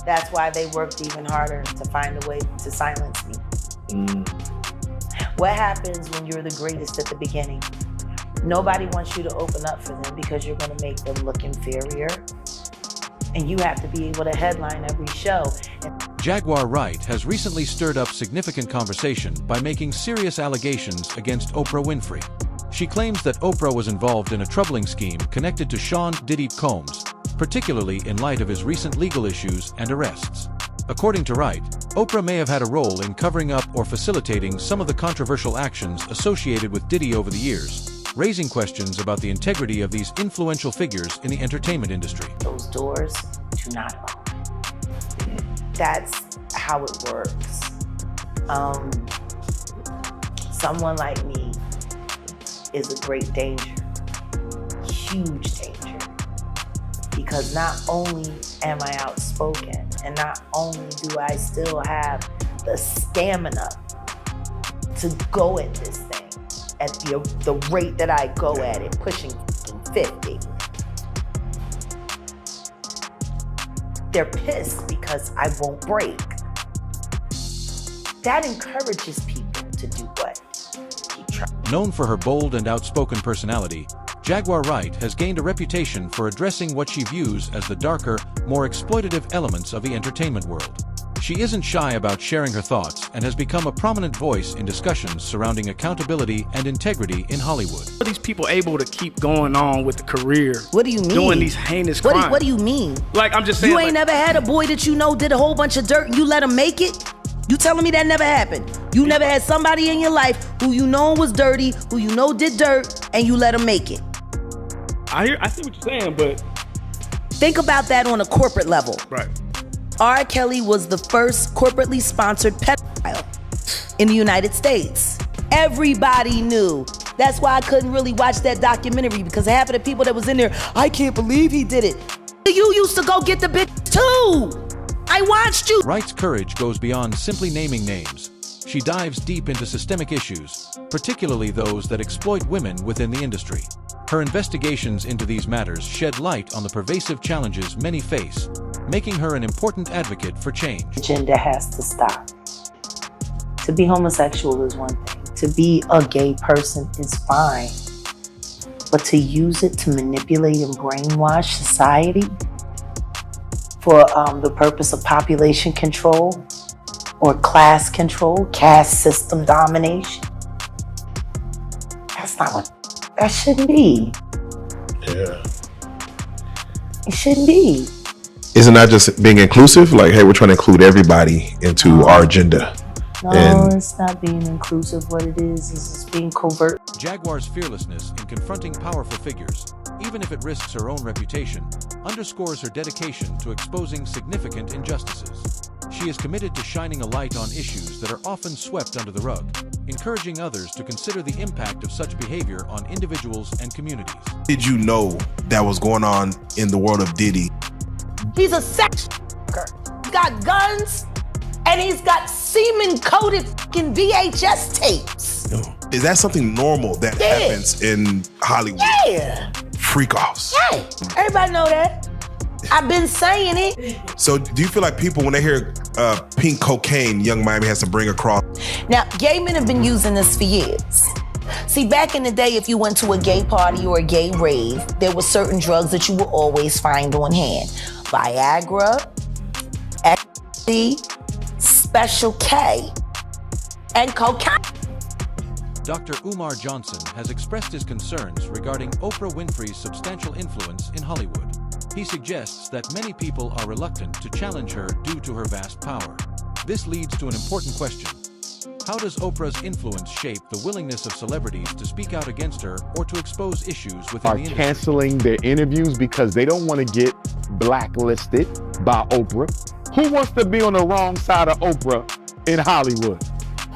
That's why they worked even harder to find a way to silence me. What happens when you're the greatest at the beginning? Nobody wants you to open up for them because you're going to make them look inferior. And you have to be able to headline every show. Jaguar Wright has recently stirred up significant conversation by making serious allegations against Oprah Winfrey. She claims that Oprah was involved in a troubling scheme connected to Sean Diddy Combs, particularly in light of his recent legal issues and arrests. According to Wright, Oprah may have had a role in covering up or facilitating some of the controversial actions associated with Diddy over the years, raising questions about the integrity of these influential figures in the entertainment industry. Those doors do not open. That's how it works. Someone like me is a great danger, huge danger, because not only am I outspoken, and not only do I still have the stamina to go at this thing at the rate that I go at it, pushing 50. They're pissed because I won't break. That encourages people to do what? Keep trying. Known for her bold and outspoken personality, Jaguar Wright has gained a reputation for addressing what she views as the darker, more exploitative elements of the entertainment world. She isn't shy about sharing her thoughts and has become a prominent voice in discussions surrounding accountability and integrity in Hollywood. Are these people able to keep going on with the career? What do you mean? Doing these heinous crimes. What do you mean? Like, I'm just saying. You ain't never had a boy that you know did a whole bunch of dirt and you let him make it? You telling me that never happened? You never had somebody in your life who you know was dirty, who you know did dirt, and you let him make it? I see what you're saying, but think about that on a corporate level. Right. R. Kelly was the first corporately sponsored pedophile in the United States. Everybody knew. That's why I couldn't really watch that documentary, because half of the people that was in there, I can't believe he did it. You used to go get the bitch too. I watched you. Wright's courage goes beyond simply naming names. She dives deep into systemic issues, particularly those that exploit women within the industry. Her investigations into these matters shed light on the pervasive challenges many face, making her an important advocate for change. Gender has to stop. To be homosexual is one thing. To be a gay person is fine. But to use it to manipulate and brainwash society for the purpose of population control or class control, caste system domination, that's not what, that shouldn't be. Yeah. It shouldn't be. Isn't that just being inclusive? Like, hey, we're trying to include everybody into our agenda. No, it's not being inclusive. What it is just being covert. Jaguar's fearlessness in confronting powerful figures, even if it risks her own reputation, underscores her dedication to exposing significant injustices. She is committed to shining a light on issues that are often swept under the rug, encouraging others to consider the impact of such behavior on individuals and communities. Did you know that was going on in the world of Diddy? He's a sex worker. He's got guns, and he's got semen-coated fucking VHS tapes. Is that something normal that happens in Hollywood? Yeah. Freak-offs. Yeah, everybody know that. I've been saying it. So do you feel like people, when they hear pink cocaine, Young Miami has to bring across? Now, gay men have been using this for years. See, back in the day, if you went to a gay party or a gay rave, there were certain drugs that you would always find on hand. Viagra, ecstasy, Special K, and cocaine. Dr. Umar Johnson has expressed his concerns regarding Oprah Winfrey's substantial influence in Hollywood. He suggests that many people are reluctant to challenge her due to her vast power. This leads to an important question. How does Oprah's influence shape the willingness of celebrities to speak out against her or to expose issues within the industry? Canceling their interviews because they don't want to get blacklisted by Oprah. Who wants to be on the wrong side of Oprah in Hollywood?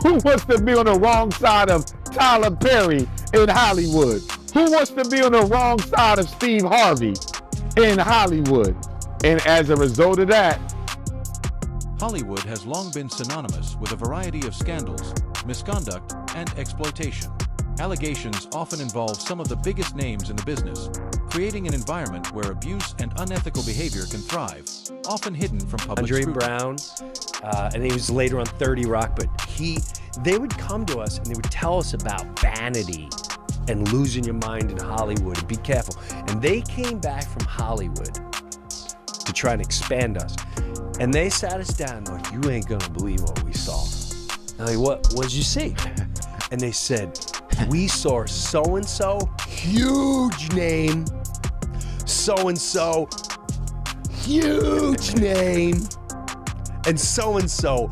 Who wants to be on the wrong side of Tyler Perry in Hollywood? Who wants to be on the wrong side of Steve Harvey in Hollywood? And as a result of that, Hollywood has long been synonymous with a variety of scandals, misconduct, and exploitation. Allegations often involve some of the biggest names in the business, creating an environment where abuse and unethical behavior can thrive, often hidden from public Andre scrutiny. Brown, and he was later on 30 Rock, but they would come to us and they would tell us about vanity and losing your mind in Hollywood and be careful. And they came back from Hollywood to try and expand us. And they sat us down like, you ain't gonna believe what we saw. I'm like, what did you see? And they said, we saw so-and-so, huge name, so-and-so, huge name, and so-and-so,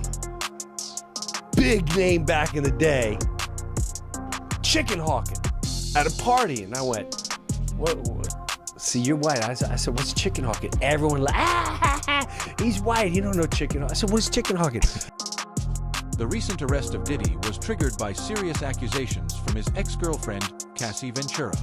big name back in the day, chicken hawking at a party. And I went, what? See, you're white. I said, what's chicken hawking? Everyone like, he's white, he don't know chicken hawking. I said, what's chicken hawking? The recent arrest of Diddy was triggered by serious accusations from his ex-girlfriend, Cassie Ventura.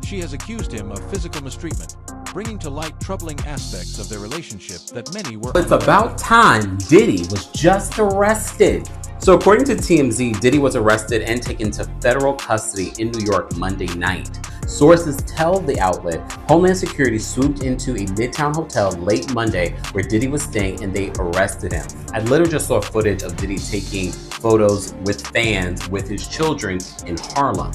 She has accused him of physical mistreatment, bringing to light troubling aspects of their relationship that many were It's about time Diddy was just arrested. So according to TMZ, Diddy was arrested and taken to federal custody in New York Monday night. Sources tell the outlet Homeland Security swooped into a Midtown hotel late Monday where Diddy was staying and they arrested him. I literally just saw footage of Diddy taking photos with fans with his children in Harlem.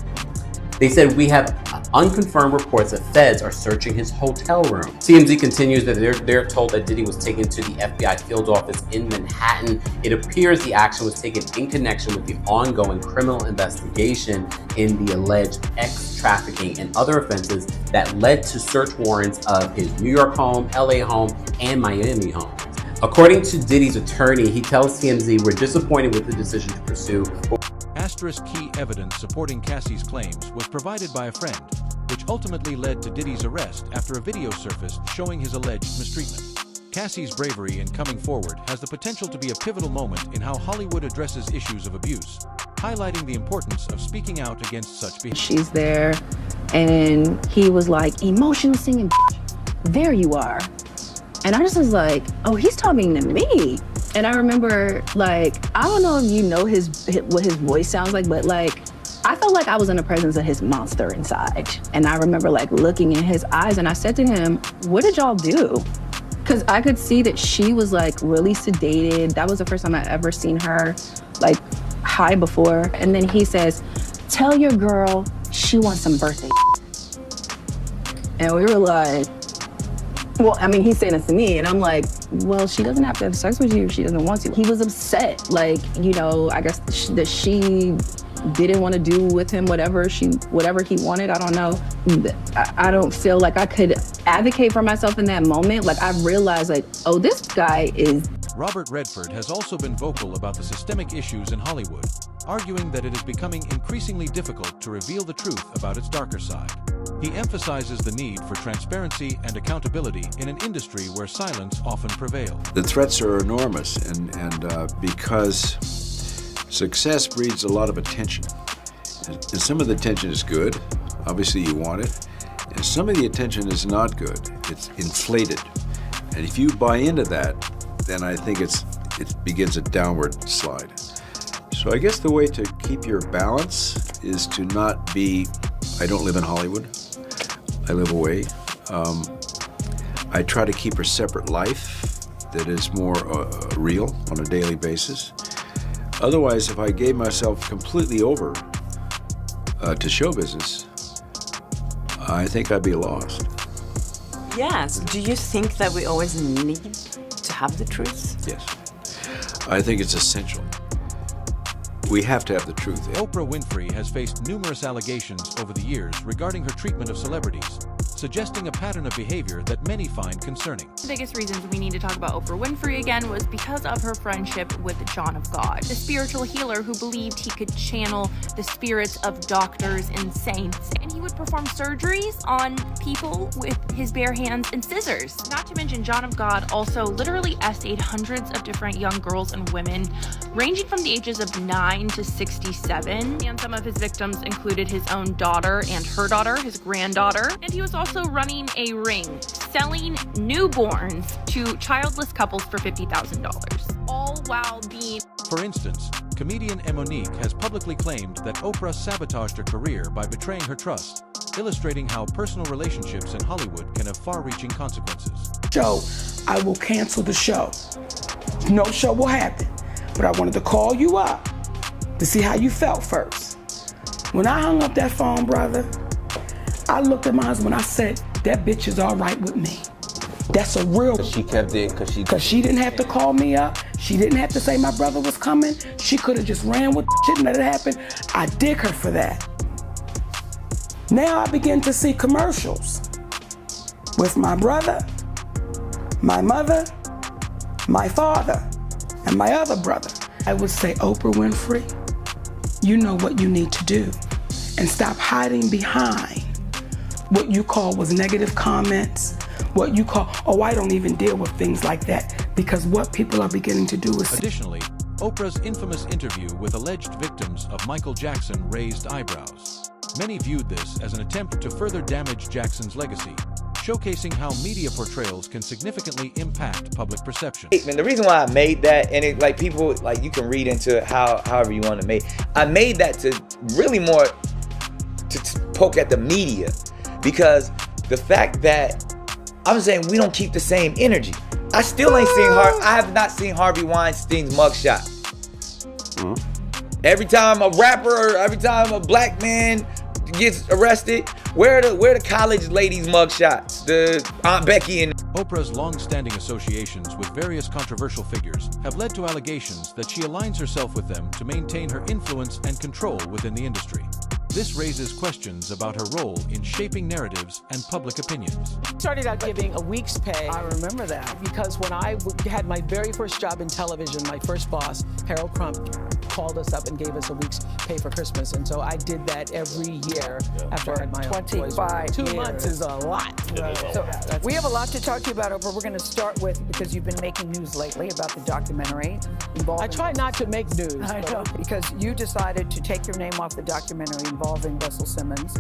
They said, we have unconfirmed reports that feds are searching his hotel room. TMZ continues that they're told that Diddy was taken to the FBI field office in Manhattan. It appears the action was taken in connection with the ongoing criminal investigation in the alleged trafficking and other offenses that led to search warrants of his New York home, LA home, and Miami home. According to Diddy's attorney, he tells TMZ, we're disappointed with the decision to pursue. Asterisk key evidence supporting Cassie's claims was provided by a friend, which ultimately led to Diddy's arrest after a video surfaced showing his alleged mistreatment. Cassie's bravery in coming forward has the potential to be a pivotal moment in how Hollywood addresses issues of abuse, highlighting the importance of speaking out against such behavior. She's there, and he was like, emotional singing, there you are. And I just was like, oh, he's talking to me. And I remember, like, I don't know if you know what his voice sounds like, but like, I felt like I was in the presence of his monster inside. And I remember like looking in his eyes and I said to him, what did y'all do? Because I could see that she was like really sedated. That was the first time I ever seen her like high before. And then he says, tell your girl she wants some birthday. And we were like, well, I mean, he's saying this to me, and I'm like, well, she doesn't have to have sex with you if she doesn't want to. He was upset, like, you know, I guess that she didn't want to do with him whatever he wanted. I don't know. I don't feel like I could advocate for myself in that moment. Like, I realized, like, oh, this guy is... Robert Redford has also been vocal about the systemic issues in Hollywood, arguing that it is becoming increasingly difficult to reveal the truth about its darker side. He emphasizes the need for transparency and accountability in an industry where silence often prevails. The threats are enormous, and because success breeds a lot of attention. And some of the attention is good, obviously you want it, and some of the attention is not good. It's inflated. And if you buy into that, then I think it begins a downward slide. So I guess the way to keep your balance is to not be, I don't live in Hollywood, I live away. I try to keep a separate life that is more real on a daily basis. Otherwise, if I gave myself completely over to show business, I think I'd be lost. Yes. Do you think that we always need to have the truth? Yes. I think it's essential. We have to have the truth. Oprah Winfrey has faced numerous allegations over the years regarding her treatment of celebrities, suggesting a pattern of behavior that many find concerning. The biggest reasons we need to talk about Oprah Winfrey again was because of her friendship with John of God, the spiritual healer who believed he could channel the spirits of doctors and saints, and he would perform surgeries on people with his bare hands and scissors. Not to mention, John of God also literally essayed hundreds of different young girls and women, ranging from the ages of 9 to 67, and some of his victims included his own daughter and her daughter, his granddaughter, and he was also running a ring selling newborns to childless couples for $50,000, all while being... For instance, comedian Monique has publicly claimed that Oprah sabotaged her career by betraying her trust, illustrating how personal relationships in Hollywood can have far-reaching consequences. Joe, I will cancel the show. No show will happen. But I wanted to call you up to see how you felt first. When I hung up that phone, brother, I looked at my husband and I said, that bitch is all right with me. That's a real. She kept it because she didn't have to call me up. She didn't have to say my brother was coming. She could have just ran with the shit and let it happen. I dig her for that. Now I begin to see commercials with my brother, my mother, my father, and my other brother. I would say, Oprah Winfrey, you know what you need to do, and stop hiding behind what you call was negative comments, what you call, oh, I don't even deal with things like that, because what people are beginning to do is... Additionally, Oprah's infamous interview with alleged victims of Michael Jackson raised eyebrows. Many viewed this as an attempt to further damage Jackson's legacy, showcasing how media portrayals can significantly impact public perception. The reason why I made that, and it, like, people, like, you can read into it however you want to make. I made that to really more to poke at the media, because the fact that I'm saying we don't keep the same energy. I still ain't seen I have not seen Harvey Weinstein's mugshot. Every time a rapper or every time a black man gets arrested, where are the college ladies' mugshots? The Aunt Becky and... Oprah's long-standing associations with various controversial figures have led to allegations that she aligns herself with them to maintain her influence and control within the industry. This raises questions about her role in shaping narratives and public opinions. Started out giving a week's pay. I remember that. Because when I had my very first job in television, my first boss, Harold Crump, called us up and gave us a week's pay for Christmas. And so I did that every year after I had my 25 2 months is a lot. So we have a lot to talk to you about, Oprah. We're going to start with, because you've been making news lately about the documentary involving... I try not to make news. I know, because you decided to take your name off the documentary involving Russell Simmons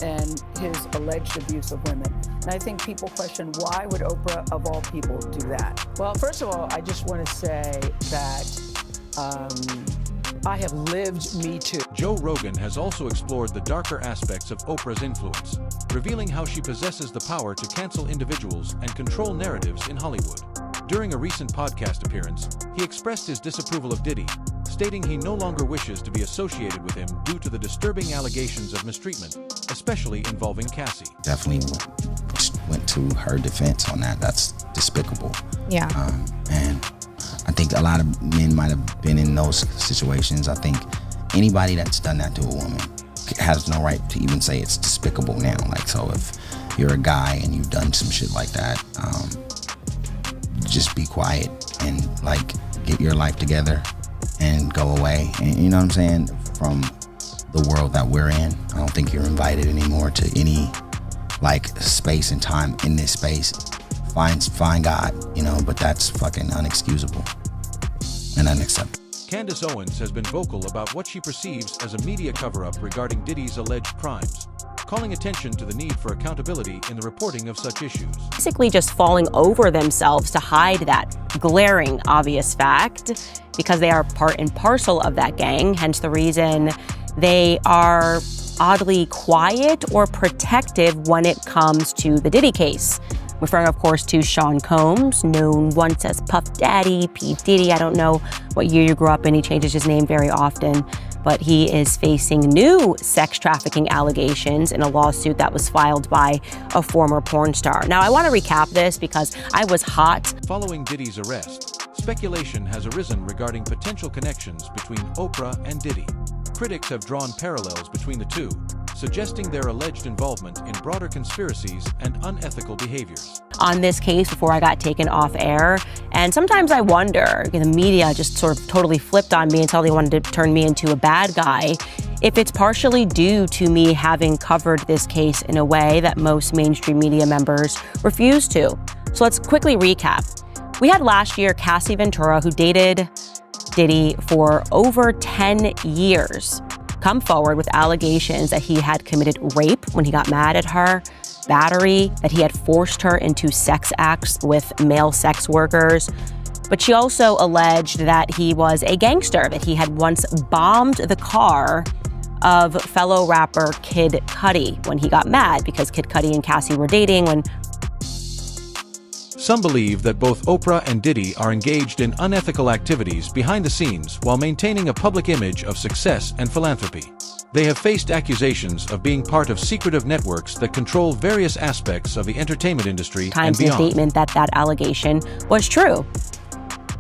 and his alleged abuse of women. And I think people question, why would Oprah, of all people, do that? Well, first of all, I just want to say that I have lived Me Too. Joe Rogan has also explored the darker aspects of Oprah's influence, revealing how she possesses the power to cancel individuals and control narratives in Hollywood. During a recent podcast appearance, he expressed his disapproval of Diddy, stating he no longer wishes to be associated with him due to the disturbing allegations of mistreatment, especially involving Cassie. Definitely went to her defense on that. That's despicable. Yeah. And I think a lot of men might have been in those situations. I think anybody that's done that to a woman has no right to even say it's despicable now. Like, so if you're a guy and you've done some shit like that, just be quiet and, like, get your life together and go away. And you know what I'm saying? From the world that we're in, I don't think you're invited anymore to any, like, space and time in this space. Find God, you know, but that's fucking unexcusable and unacceptable. Candace Owens has been vocal about what she perceives as a media cover-up regarding Diddy's alleged crimes, calling attention to the need for accountability in the reporting of such issues. Basically just falling over themselves to hide that glaring obvious fact, because they are part and parcel of that gang, hence the reason they are oddly quiet or protective when it comes to the Diddy case. Referring, of course, to Sean Combs, known once as Puff Daddy, P. Diddy. I don't know what year you grew up in. He changes his name very often. But he is facing new sex trafficking allegations in a lawsuit that was filed by a former porn star. Now, I want to recap this because I was hot. Following Diddy's arrest, speculation has arisen regarding potential connections between Oprah and Diddy. Critics have drawn parallels between the two, suggesting their alleged involvement in broader conspiracies and unethical behaviors. On this case before I got taken off air, and sometimes I wonder, the media just sort of totally flipped on me until they wanted to turn me into a bad guy, if it's partially due to me having covered this case in a way that most mainstream media members refuse to. So let's quickly recap. We had last year Cassie Ventura, who dated Diddy for over 10 years, come forward with allegations that he had committed rape when he got mad at her, battery, that he had forced her into sex acts with male sex workers. But she also alleged that he was a gangster, that he had once bombed the car of fellow rapper Kid Cudi when he got mad because Kid Cudi and Cassie were dating when... Some believe that both Oprah and Diddy are engaged in unethical activities behind the scenes while maintaining a public image of success and philanthropy. They have faced accusations of being part of secretive networks that control various aspects of the entertainment industry and beyond. In a statement that allegation was true.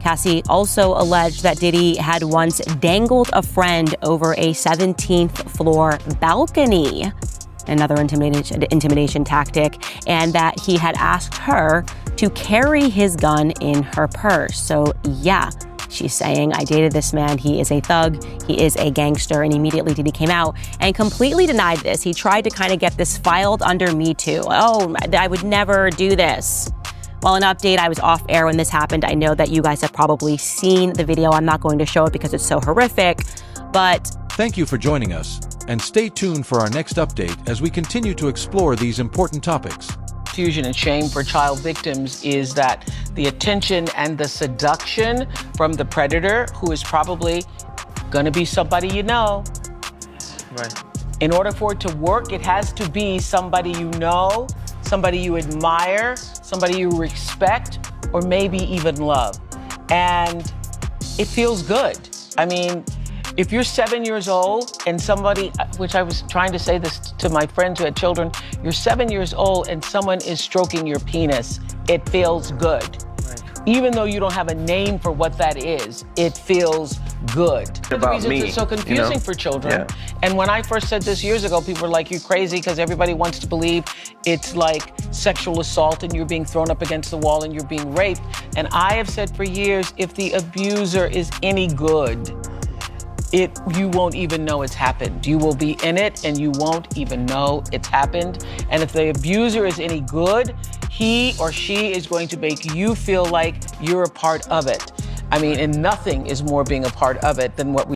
Cassie also alleged that Diddy had once dangled a friend over a 17th floor balcony, another intimidation tactic, and that he had asked her to carry his gun in her purse. So yeah, she's saying, I dated this man, he is a thug, he is a gangster, and immediately Diddy came out and completely denied this. He tried to kind of get this filed under Me Too. Oh, I would never do this. Well, an update, I was off air when this happened. I know that you guys have probably seen the video. I'm not going to show it because it's so horrific, but... Thank you for joining us, and stay tuned for our next update as we continue to explore these important topics. Confusion and shame for child victims is that the attention and the seduction from the predator, who is probably gonna be somebody you know. Right. In order for it to work, it has to be somebody you know, somebody you admire, somebody you respect, or maybe even love. And it feels good. I mean, if you're 7 years old and somebody, which I was trying to say this to my friends who had children, you're 7 years old and someone is stroking your penis, it feels good. Right. Even though you don't have a name for what that is, it feels good. About the reasons me, it's so confusing for children. Yeah. And when I first said this years ago, people were like, you're crazy, because everybody wants to believe it's like sexual assault and you're being thrown up against the wall and you're being raped. And I have said for years, if the abuser is any good, you won't even know it's happened. You will be in it and you won't even know it's happened. And if the abuser is any good, he or she is going to make you feel like you're a part of it. I mean, and nothing is more being a part of it than what we